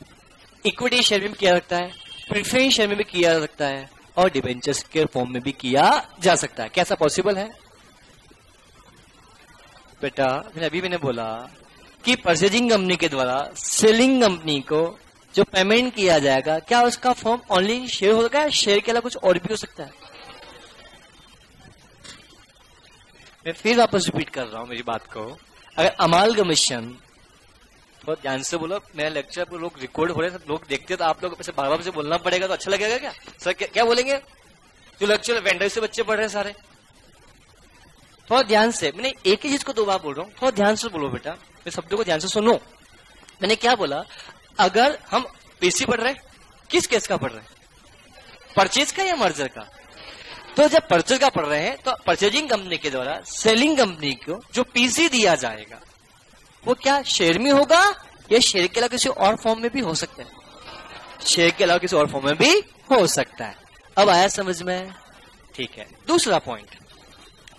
इक्विटी शेयर में भी किया जा सकता है, प्रेफरेंस शेयर में भी किया जा सकता है, और डिबेंचर्स के फॉर्म में भी किया जा सकता है। कैसा पॉसिबल है बेटा? मैंने बोला कि परचेजिंग कंपनी के द्वारा सेलिंग कंपनी को जो पेमेंट किया जाएगा, क्या उसका फॉर्म ओनली शेयर होगा, शेयर के अलावा कुछ और भी हो सकता है? मैं फिर वापस रिपीट कर रहा हूं मेरी बात को। अगर अमालगमेशन, बहुत ध्यान से बोलो, मेरा लेक्चर पर लोग रिकॉर्ड हो रहे हैं, लोग देखते हैं, तो आप लोग ऐसे बार बार से बोलना पड़ेगा तो अच्छा लगेगा क्या? सर क्या बोलेंगे? जो लेक्चर वेंडर से बच्चे पढ़ रहे हैं सारे, थोड़ा ध्यान से, मैंने एक ही चीज को दो बार बोल रहा हूँ, थोड़ा ध्यान से बोलो बेटा, मेरे शब्दों को ध्यान से सुनो। मैंने क्या बोला? अगर हम पीसी पढ़ रहे हैं, किस केस का पढ़ रहे हैं, परचेज का या मर्जर का? तो जब परचेज का पढ़ रहे हैं तो परचेजिंग कंपनी के द्वारा सेलिंग कंपनी को जो पीसी दिया जाएगा वो क्या शेयर में होगा या शेयर के अलावा किसी और फॉर्म में भी हो सकता है? शेयर के अलावा किसी और फॉर्म में भी हो सकता है। अब आया समझ में? ठीक है। दूसरा पॉइंट,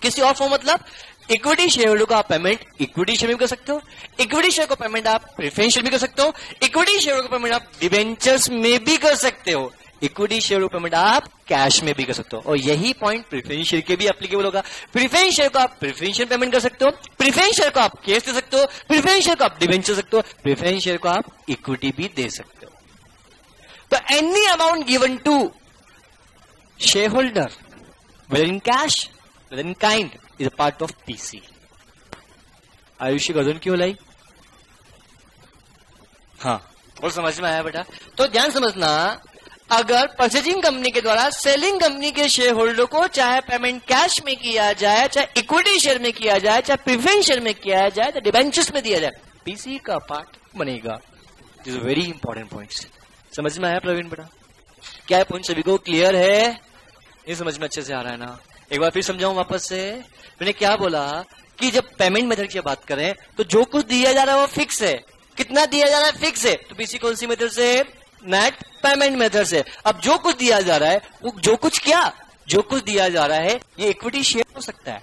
किसी और फॉर्म मतलब इक्विटी शेयर का आप पेमेंट इक्विटी शेयर में कर सकते हो, इक्विटी शेयर को पेमेंट आप प्रेफरेंस शेयर में कर सकते हो, इक्विटी शेयर को पेमेंट आप डिबेंचर्स में भी कर सकते हो, इक्विटी शेयर को पेमेंट आप कैश में भी कर सकते हो। और यही पॉइंट प्रेफरेंस शेयर के भी एप्लीकेबल होगा। प्रेफरेंस शेयर को आप प्रेफरेंस शेयर पेमेंट कर सकते हो, प्रेफरेंस शेयर को आप कैश दे सकते हो, प्रेफरेंस शेयर को आप डिबेंचर सकते हो, प्रेफरेंस शेयर को आप इक्विटी भी दे सकते हो। तो any amount given to share holder whether in cash, whether in kind, is a part of PC. Ayushi गर्दन क्यों लाई? हाँ, और समझ में आया बेटा? तो ध्यान समझना, अगर परचेजिंग कंपनी के द्वारा सेलिंग कंपनी के शेयर होल्डर को चाहे पेमेंट कैश में किया जाए, चाहे इक्विटी शेयर में किया जाए, चाहे प्रेफरेंस शेयर में किया जाए, चाहे डिबेंचर्स में दिया जाए, पीसी का पार्ट बनेगा। This very important points. समझ में आया प्रवीण बेटा? क्या है पॉइंट? सभी को क्लियर है? ये समझ में अच्छे से आ रहा है ना? एक बार फिर समझाऊं वापस से। मैंने क्या बोला कि जब पेमेंट मेथड की बात करें तो जो कुछ दिया जा रहा है वो फिक्स है। कितना दिया जा रहा है? फिक्स है। तो पीसी कौन सी मेथड से? नेट पेमेंट मेथड से। अब जो कुछ दिया जा रहा है वो जो कुछ क्या, जो कुछ दिया जा रहा है ये इक्विटी शेयर हो सकता है,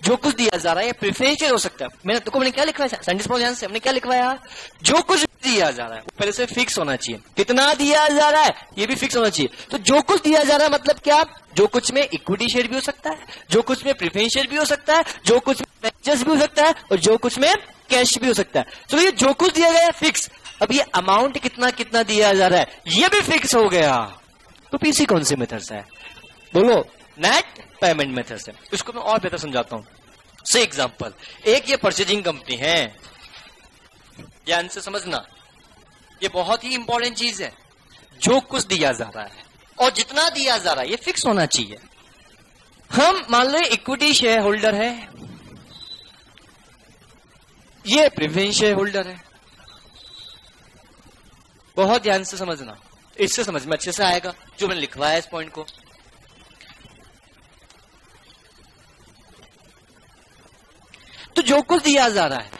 जो कुछ दिया जा रहा है ये प्रेफरेंस शेयर हो सकता है। मैंने क्या लिखवाया साइंटिस्ट ध्यान से? हमने क्या लिखवाया? जो कुछ दिया जा रहा है वो पहले से फिक्स होना चाहिए। कितना दिया जा रहा है ये भी फिक्स होना चाहिए। तो जो कुछ दिया जा रहा है मतलब क्या? जो कुछ में इक्विटी शेयर भी हो सकता है, जो कुछ में प्रेफरेंस शेयर भी हो सकता है, जो कुछ में डिबेंचर्स भी हो सकता है, और जो कुछ में कैश भी हो सकता है। तो ये जो कुछ दिया गया है फिक्स। अब ये अमाउंट कितना कितना दिया जा रहा है ये भी फिक्स हो गया। तो पीसी कौन सी मेथड से है? बोलो। नेट पेमेंट मेथड से। इसको मैं और बेहतर समझाता हूं। से एग्जांपल, एक ये परचेजिंग कंपनी है, ध्यान से समझना, ये बहुत ही इंपॉर्टेंट चीज है। जो कुछ दिया जा रहा है और जितना दिया जा रहा है ये फिक्स होना चाहिए। हम मान लो इक्विटी शेयर होल्डर है, ये प्रेफरेंस शेयर होल्डर है। बहुत ध्यान से समझना, इससे समझ में अच्छे से आएगा जो मैंने लिखवाया है इस पॉइंट को। तो जो कुछ दिया जा रहा है,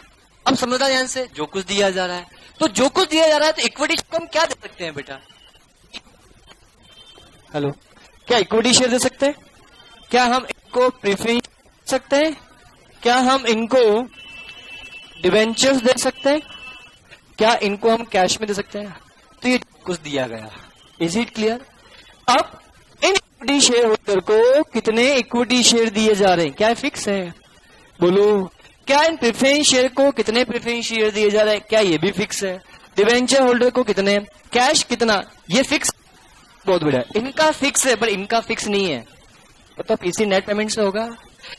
अब समझना ध्यान से, जो कुछ दिया जा रहा है, तो जो कुछ दिया जा रहा है तो इक्विटी को हम क्या दे सकते हैं बेटा? हेलो। क्या इक्विटी शेयर दे सकते हैं? क्या हम इनको प्रेफरेंस दे सकते हैं? क्या हम इनको डिवेंचर्स दे सकते हैं? क्या इनको हम कैश में दे सकते हैं? तो ये कुछ दिया गया। Is it clear? अब इन इक्विटी शेयर होल्डर को कितने इक्विटी शेयर दिए जा रहे हैं? क्या फिक्स है? बोलो। क्या इन प्रेफरेंस शेयर को कितने प्रेफरेंस शेयर दिए जा रहे हैं? क्या ये भी फिक्स है? डिवेंचर होल्डर को कितने? कैश कितना? ये फिक्स बहुत बड़ा है। इनका फिक्स है पर इनका फिक्स नहीं है। तो पीसी नेट पेमेंट से होगा।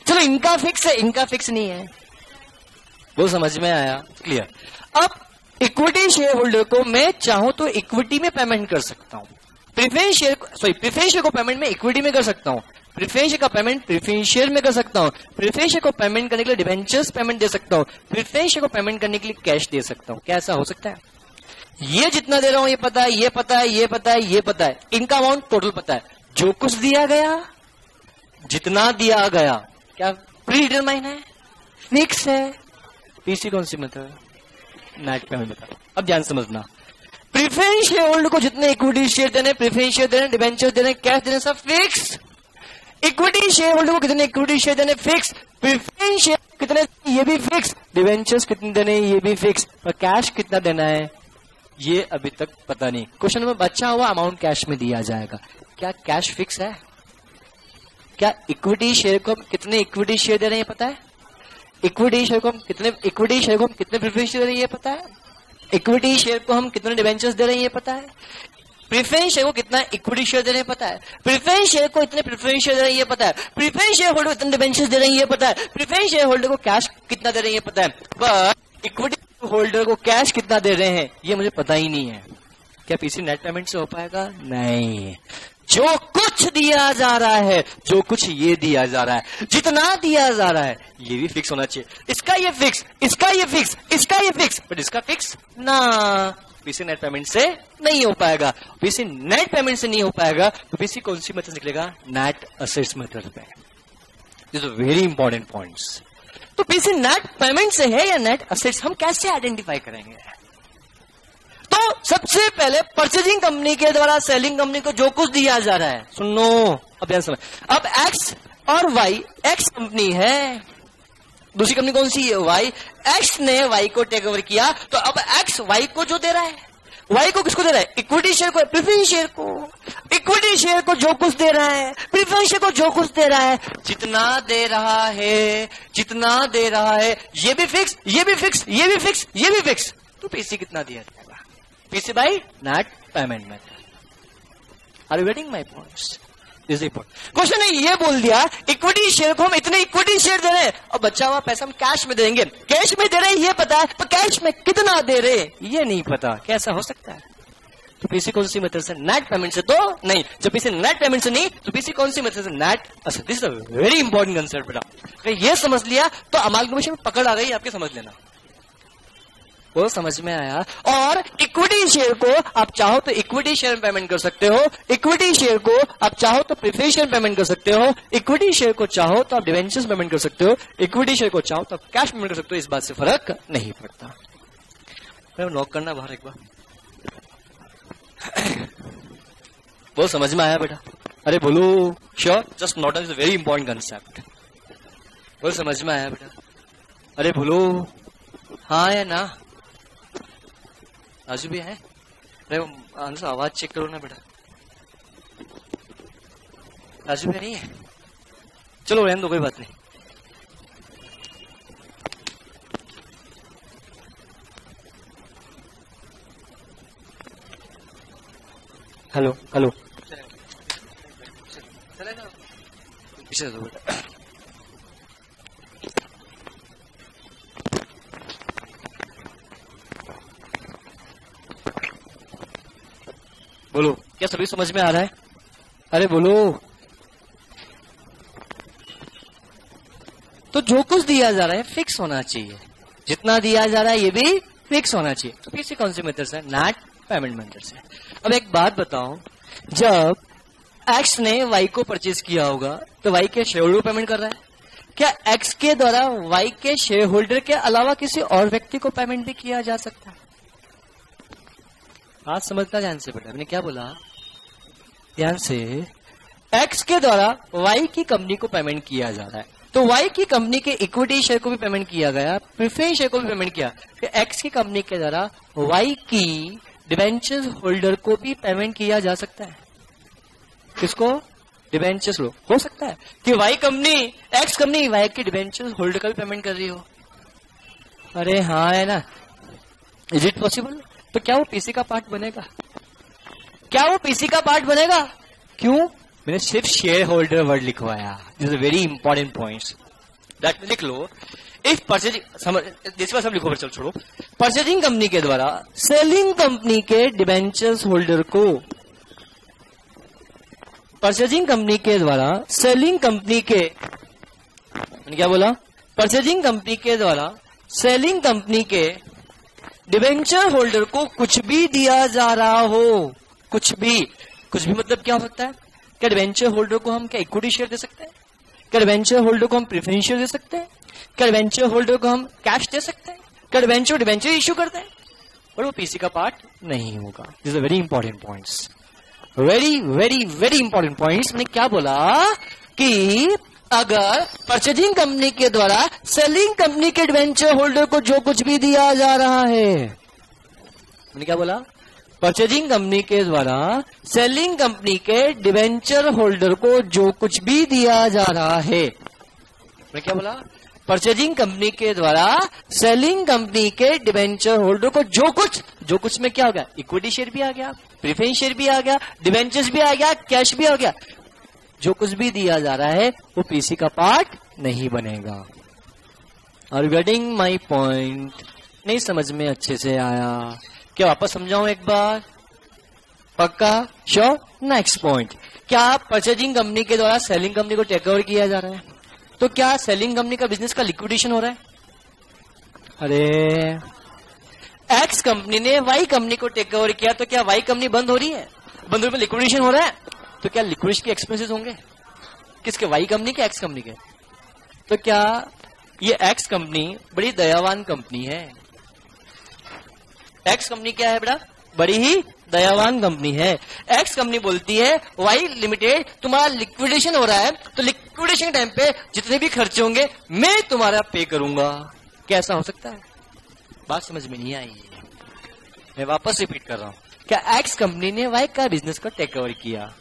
चलो इनका फिक्स है, इनका फिक्स नहीं है। वो समझ में आया? क्लियर। अब इक्विटी शेयर होल्डर को मैं चाहूं तो इक्विटी में पेमेंट कर सकता हूं। प्रेफरेंस शेयर को पेमेंट में इक्विटी में कर सकता हूं। प्रेफरेंस शेयर का पेमेंट प्रेफरेंस शेयर में कर सकता हूं। प्रेफरेंस शेयर को पेमेंट करने के लिए डिवेंचर्स पेमेंट दे सकता हूं। प्रेफरेंस शेयर को पेमेंट करने के लिए कैश दे सकता हूं। क्या ऐसा हो सकता है? ये जितना दे रहा हूं ये पता है, ये पता है, ये पता है, ये पता है। इनका अमाउंट टोटल पता है। जो कुछ दिया गया, जितना दिया गया, क्या प्री डिटरमाइन है? फिक्स है। पीसी कौन सी मेथड? Net payment method. अब ध्यान समझना, प्रेफरेंस शेयर होल्डर को जितने इक्विटी शेयर देने, प्रेफरेंस शेयर देने, डिवेंचर देने, कैश देने, सब फिक्स। इक्विटी शेयर होल्डर को कितने इक्विटी शेयर देने, फिक्स। प्रेफरेंस शेयर कितने, ये भी फिक्स। डिवेंचर्स कितने देने, ये भी फिक्स। पर कैश कितना देना है ये अभी तक पता नहीं। क्वेश्चन में बचा हुआ अमाउंट कैश में दिया जाएगा। क्या कैश फिक्स है? क्या इक्विटी शेयर को हम कितने इक्विटी शेयर दे रहे हैं पता है? इक्विटी शेयर को हम कितने प्रेफरेंस शेयर दे रहे हैं ये पता है? इक्विटी शेयर को हम कितने डिवेंचर्स दे रहे हैं ये पता है? प्रेफरेंस शेयर को कितना इक्विटी शेयर दे रहे हैं पता है? प्रेफरेंस शेयर को इतने प्रेफरेंस शेयर दे रहे हैं ये पता है? प्रेफरेंस शेयर होल्डर को इतने डिवेंचर्स दे रहे हैं ये पता है? प्रेफरेंस शेयर होल्डर को कैश कितना दे रहे हैं ये पता है? पर इक्विटी होल्डर को कैश कितना दे रहे हैं ये मुझे पता ही नहीं है। क्या पीसी नेट पेमेंट से हो पाएगा? नहीं। जो कुछ दिया जा रहा है, जो कुछ ये दिया जा रहा है, जितना दिया जा रहा है, ये भी फिक्स होना चाहिए। इसका ये फिक्स, इसका ये फिक्स, इसका ये फिक्स, बट इसका फिक्स ना। पीसी नेट पेमेंट से नहीं हो पाएगा। पीसी नेट पेमेंट से नहीं हो पाएगा तो पीसी कौन सी मेथड निकलेगा? नेट असेट्स मेथड पे। This are very important points. तो पीसी नेट पेमेंट से है या नेट असेट्स, हम कैसे आइडेंटिफाई करेंगे? तो सबसे पहले परचेजिंग कंपनी के द्वारा सेलिंग कंपनी को जो कुछ दिया जा रहा है, सुनो अब ध्यान समझ। अब एक्स और वाई, एक्स कंपनी है, दूसरी कंपनी कौन सी है? वाई। एक्स ने वाई को टेक ओवर किया, तो अब एक्स वाई को जो दे रहा है, वाई को किसको दे रहा है? इक्विटी शेयर को, प्रेफरेंस शेयर को। इक्विटी शेयर को जो कुछ दे रहा है, प्रेफरेंस शेयर को जो कुछ दे रहा है, जितना दे रहा है, जितना दे रहा है, ये भी फिक्स, ये भी फिक्स, ये भी फिक्स, ये भी फिक्स। तो पीसी कितना दिया जाएगा? PC by net payment method. Are you getting my points? Question ने ये बोल दिया इक्विटी शेयर को हम इतने इक्विटी शेयर दे रहे हैं और बचा हुआ पैसा हम कैश में दे देंगे। कैश में दे रहे हैं ये पता है, पर कैश में कितना दे रहे ये नहीं पता। कैसा हो सकता है? तो पीसी कौन सी मेथड से? नेट पेमेंट से तो नहीं। जब पीसी नेट पेमेंट से नहीं तो पीसी कौन सी मेथड से? Net. This is a very important concept बेटा। अगर ये समझ लिया तो अमालगमेशन में पकड़ आ गई आपके, समझ लेना। वो समझ में आया। और इक्विटी शेयर को आप चाहो तो इक्विटी शेयर में पेमेंट कर सकते हो, इक्विटी शेयर को आप चाहो तो प्रेफरेंस शेयर में पेमेंट कर सकते हो, इक्विटी शेयर को चाहो तो आप डिवेंचर्स पेमेंट कर सकते हो, इक्विटी शेयर को चाहो तो आप कैश पेमेंट कर सकते हो। इस बात से फर्क नहीं पड़ता। नॉक करना बाहर एक बार। वो समझ में आया बेटा? अरे बोलो sure, just note is a very important concept. वो समझ में आया बेटा? अरे बोलो हाँ या ना? राजू भी है? अरे आंसर आवाज चेक करो ना बेटा। राजू भी नहीं है? चलो रहने दो, कोई बात नहीं। हेलो हेलो, चलेगा पीछे दो बेटा। बोलो क्या सभी समझ में आ रहा है? अरे बोलो। तो जो कुछ दिया जा रहा है फिक्स होना चाहिए, जितना दिया जा रहा है ये भी फिक्स होना चाहिए। तो किसी कौन सी मेथड से? नेट पेमेंट मेथड से। अब एक बात बताओ, जब एक्स ने वाई को परचेज किया होगा तो वाई के शेयर होल्डर पेमेंट कर रहा है। क्या एक्स के द्वारा वाई के शेयर होल्डर के अलावा किसी और व्यक्ति को पेमेंट भी किया जा सकता है? बात समझता ध्यान से बेटा। मैंने क्या बोला? ध्यान से। एक्स के द्वारा वाई की कंपनी को पेमेंट किया जा रहा है, तो वाई की कंपनी के इक्विटी शेयर को भी पेमेंट किया गया, प्रेफरेंस शेयर को भी पेमेंट किया, फिर एक्स की कंपनी के द्वारा वाई की डिबेंचर्स होल्डर को भी पेमेंट किया जा सकता है। किसको? डिबेंचर्स हो सकता है कि Y company, X company Y की डिबेंचर्स होल्डर का भी पेमेंट कर रही हो। अरे हाँ है ना, इज इट पॉसिबल? तो क्या वो पीसी का पार्ट बनेगा? क्या वो पीसी का पार्ट बनेगा? क्यों? मैंने सिर्फ शेयर होल्डर वर्ड लिखवाया। This is very important points, that लिख लो। इफ परचेजिंग, सब लिखो, चलो छोड़ो। परचेजिंग कंपनी के द्वारा सेलिंग कंपनी के डिबेंचर्स होल्डर को, परचेजिंग कंपनी के द्वारा सेलिंग कंपनी के, मैंने क्या बोला? परचेजिंग कंपनी के द्वारा सेलिंग कंपनी के डिबेंचर होल्डर को कुछ भी दिया जा रहा हो, कुछ भी मतलब क्या हो सकता है? क्या डिबेंचर होल्डर को हम क्या इक्विटी शेयर दे सकते हैं? क्या डिबेंचर होल्डर को हम प्रेफरेंस शेयर दे सकते हैं? क्या डिबेंचर होल्डर को हम कैश दे सकते हैं? क्या डिबेंचर इश्यू करते हैं? और वो पीसी का पार्ट नहीं होगा। This is very important points, very very very important points. मैंने क्या बोला कि अगर परचेजिंग कंपनी के द्वारा सेलिंग कंपनी के डिबेंचर होल्डर को जो कुछ भी दिया जा रहा है, मैंने क्या बोला? परचेजिंग कंपनी के द्वारा सेलिंग कंपनी के डिबेंचर होल्डर को जो कुछ भी दिया जा रहा है, मैंने क्या बोला? परचेजिंग कंपनी के द्वारा सेलिंग कंपनी के डिबेंचर होल्डर को जो कुछ में क्या हो गया? इक्विटी शेयर भी आ गया, प्रेफरेंस शेयर भी आ गया, डिबेंचर्स भी आ गया, कैश भी आ गया, जो कुछ भी दिया जा रहा है वो पीसी का पार्ट नहीं बनेगा। Are you getting my point? नहीं समझ में अच्छे से आया क्या? वापस समझाऊं एक बार? पक्का? श्योर? नेक्स्ट पॉइंट, क्या परचेजिंग कंपनी के द्वारा सेलिंग कंपनी को टेक ओवर किया जा रहा है, तो क्या सेलिंग कंपनी का बिजनेस का लिक्विडेशन हो रहा है? अरे एक्स कंपनी ने वाई कंपनी को टेक ओवर किया, तो क्या वाई कंपनी बंद हो रही है? बंद होने में लिक्विडेशन हो रहा है, तो क्या लिक्विडेशन के एक्सपेंसेस होंगे? किसके? वाई कंपनी के, एक्स कंपनी के? तो क्या ये एक्स कंपनी बड़ी दयावान कंपनी है? एक्स कंपनी क्या है बेटा? बड़ी ही दयावान कंपनी है। एक्स कंपनी बोलती है वाई लिमिटेड तुम्हारा लिक्विडेशन हो रहा है, तो लिक्विडेशन के टाइम पे जितने भी खर्चे होंगे मैं तुम्हारा पे करूंगा। कैसा हो सकता है? बात समझ में नहीं आई, मैं वापस रिपीट कर रहा हूं। क्या एक्स कंपनी ने वाई का बिजनेस को टेक ओवर किया?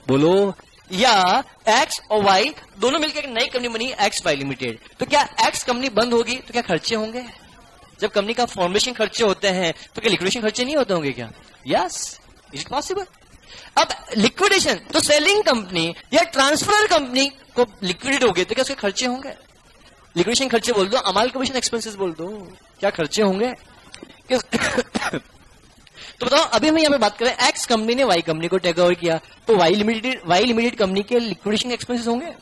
बोलो। या एक्स और वाई दोनों मिलकर एक नई कंपनी बनी एक्स वाई लिमिटेड, तो क्या एक्स कंपनी बंद होगी तो क्या खर्चे होंगे? जब कंपनी का फॉर्मेशन खर्चे होते हैं तो क्या लिक्विडेशन खर्चे नहीं होते होंगे क्या? Yes, is it possible? अब लिक्विडेशन तो सेलिंग कंपनी या ट्रांसफर कंपनी को लिक्विडेट हो गए तो क्या उसके खर्चे होंगे? लिक्विडेशन खर्चे बोल दो, अमाल कमीशन एक्सपेंसेस बोल दो, क्या खर्चे होंगे? तो बताओ, अभी हम यहाँ पे बात करें एक्स कंपनी ने वाई कंपनी को टेक ओवर किया, तो वाई लिमिटेड कंपनी के लिक्विडेशन एक्सपेंसेस होंगे।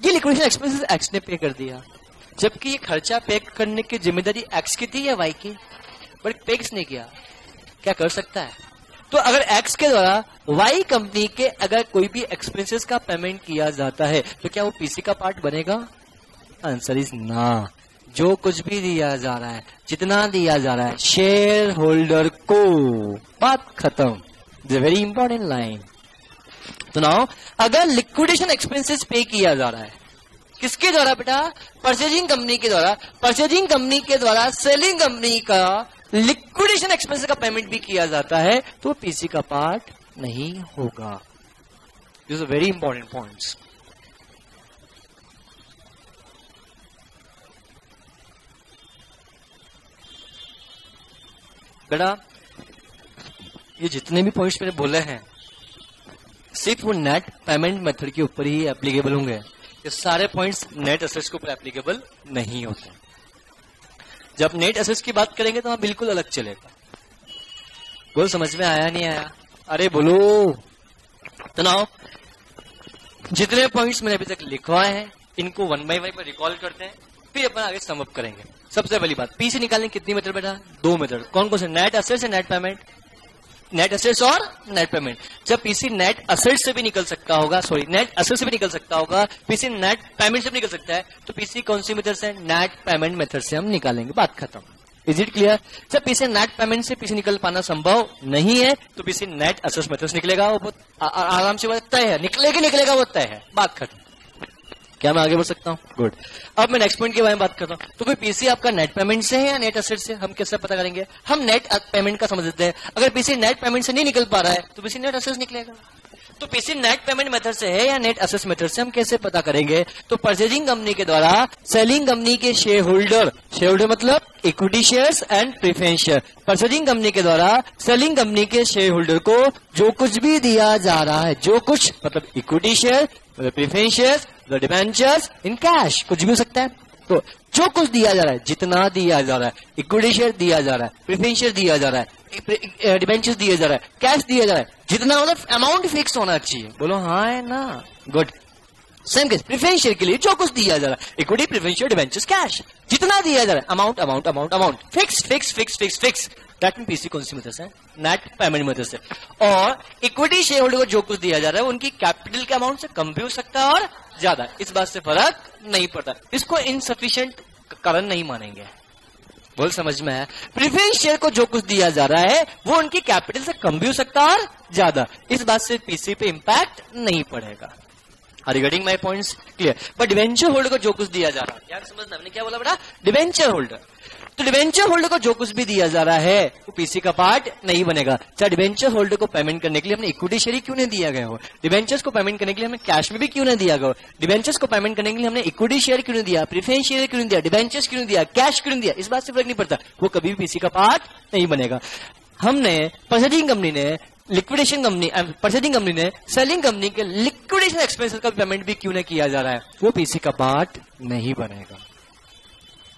ये लिक्विडेशन एक्सपेंसेस एक्स ने पे कर दिया, जबकि ये खर्चा पे करने की जिम्मेदारी एक्स की थी या वाई की? बट पे किसने किया? क्या कर सकता है? तो अगर एक्स के द्वारा वाई कंपनी के अगर कोई भी एक्सपेंसेस का पेमेंट किया जाता है तो क्या वो पीसी का पार्ट बनेगा? आंसर इज ना। जो कुछ भी दिया जा रहा है, जितना दिया जा रहा है शेयर होल्डर को, बात खत्म। It's a very important line. तो नाउ अगर लिक्विडेशन एक्सपेंसेस पे किया जा रहा है किसके द्वारा बेटा? परचेजिंग कंपनी के द्वारा। परचेजिंग कंपनी के द्वारा सेलिंग कंपनी का लिक्विडेशन एक्सपेंस का पेमेंट भी किया जाता है, तो पीसी का पार्ट नहीं होगा। This is very important points. बेटा ये जितने भी पॉइंट्स मैंने बोले हैं सिर्फ वो नेट पेमेंट मेथड के ऊपर ही एप्लीकेबल होंगे। ये सारे पॉइंट्स नेट एसेट्स के ऊपर एप्लीकेबल नहीं होते। जब नेट एसेट्स की बात करेंगे तो वहां बिल्कुल अलग चलेगा। बोल, समझ में आया नहीं आया? अरे बोलो। तो नाउ जितने पॉइंट्स मैंने अभी तक लिखवाए हैं इनको वन बाय वन रिकॉल करते हैं, फिर अपन आगे सम अप करेंगे। सबसे पहली बात, पी से निकालने कितनी मेथड बेटा? 2 मेथड। कौन कौन से? नेट एसेट्स से नेट पेमेंट। नेट एसेट्स और नेट पेमेंट। जब पीसी नेट एसेट्स से भी निकल सकता होगा, सॉरी नेट एसेट्स से भी निकल सकता होगा, पीसी नेट पेमेंट से भी निकल सकता है, तो पीसी कौन सी मेथड से? नेट पेमेंट मेथड से हम निकालेंगे। बात खत्म। Is it clear? Sir PC net payment से पीसी निकल पाना संभव नहीं है, तो पीसी नेट असेस मेथड से निकलेगा। वो बहुत आराम से बात तय है, निकलेगा वो तय है, बात खत्म। क्या मैं आगे बढ़ सकता हूँ? गुड। अब मैं नेक्स्ट पॉइंट के बारे में बात करता हूँ। तो कोई पीसी आपका नेट पेमेंट से है या नेट असेट से, हम कैसे पता करेंगे? हम नेट पेमेंट का समझ लेते हैं। अगर पीसी नेट पेमेंट से नहीं निकल पा रहा है तो पीसी नेट असेट निकलेगा। तो पीसी नेट पेमेंट मेथड से है या नेट असेस मेथड से, हम कैसे पता करेंगे? तो परचेजिंग कंपनी के द्वारा सेलिंग कंपनी के शेयर होल्डर मतलब equity shares and preference share, purchasing company के द्वारा सेलिंग कंपनी के शेयर होल्डर को जो कुछ भी दिया जा रहा है, जो कुछ मतलब इक्विटी शेयर मतलब प्रेफरेंस शेयर्स मतलब डिबेंचर्स इन कैश, कुछ भी हो सकता है। तो जो कुछ दिया जा रहा है, जितना दिया जा रहा है, इक्विटी शेयर दिया जा रहा है, प्रेफरेंस शेयर दिया जा रहा है, डिबेंचर्स दिया जा रहा है, कैश दिया जा रहा है, जितना मतलब अमाउंट फिक्स होना चाहिए। बोलो हाँ है ना? Good. Same case preference share के लिए जो कुछ दिया जा रहा है, equity preference share debentures cash, जितना दिया जा रहा है amount fix that mean PC कौन सी मेथड से? नेट पेमेंट मेथड से। और इक्विटी शेयर होल्डर को जो कुछ दिया जा रहा है उनकी कैपिटल के अमाउंट से कम भी हो सकता है और ज्यादा, इस बात से फर्क नहीं पड़ता। इसको इनसफिशिएंट कारण नहीं मानेंगे। बोल समझ में है? प्रेफरेंस शेयर को जो कुछ दिया जा रहा है वो उनकी कैपिटल से कम भी हो सकता है और ज्यादा, इस बात से पीसी पे इंपैक्ट नहीं पड़ेगा। Regarding my points clear? But debenture holder को जो कुछ दिया जा रहा है, क्या समझना? हमने क्या बोला बेटा? Debenture holder. तो डिबेंचर होल्डर को जो कुछ भी दिया जा रहा है वो पीसी का पार्ट नहीं बनेगा। चाहे डिबेंचर होल्डर को पेमेंट करने के लिए हमने इक्विटी शेयर क्यों नहीं दिया गया हो, डिबेंचर्स को पेमेंट करने के लिए हमें कैश में भी क्यों नहीं दिया गया हो, डिबेंचर्स को पेमेंट करने के लिए हमने इक्विटी शेयर क्यों नहीं दिया, प्रेफरेंस शेयर क्यों नहीं दिया, डिबेंचर्स क्यों नहीं दिया, कैश क्यों नहीं दिया, इस बात से फर्क नहीं पड़ता, वो कभी भी पीसी का पार्ट नहीं बनेगा। हमने परचेजिंग कंपनी ने लिक्विडेशन कंपनी परचेजिंग कंपनी ने सेलिंग कंपनी के लिक्विडेशन एक्सपेंसेस का पेमेंट भी क्यों नहीं किया जा रहा है, वो पीसी का पार्ट नहीं बनेगा।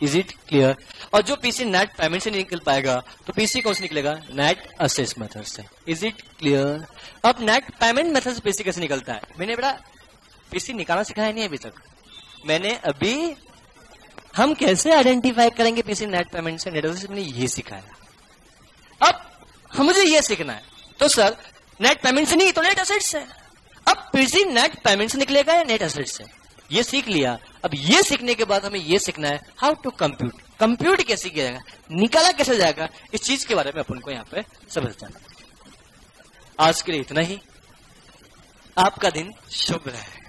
Is it clear? और जो पीसी नेट पेमेंट से नहीं निकल पाएगा तो पीसी कौन से निकलेगा? नेट असेस मेथड से। Is it clear? अब नेट पेमेंट मेथड से पीसी कैसे निकलता है? मैंने बड़ा पीसी निकालना सिखाया नहीं अभी तक। हम कैसे आइडेंटिफाई करेंगे पीसी नेट पेमेंट से, नेट असेस से, मैंने ये सिखाया। अब मुझे ये सीखना है, तो सर नेट पेमेंट से नहीं तो नेट असेट से। अब पीसी नेट पेमेंट से निकलेगा या नेट असेट से, ये सीख लिया। अब ये सीखने के बाद हमें ये सीखना है हाउ टू कंप्यूट कैसे किया जाएगा, निकाला कैसे जाएगा, इस चीज के बारे में अपन को यहाँ पे समझ जाना। आज के लिए इतना ही। आपका दिन शुभ रहे।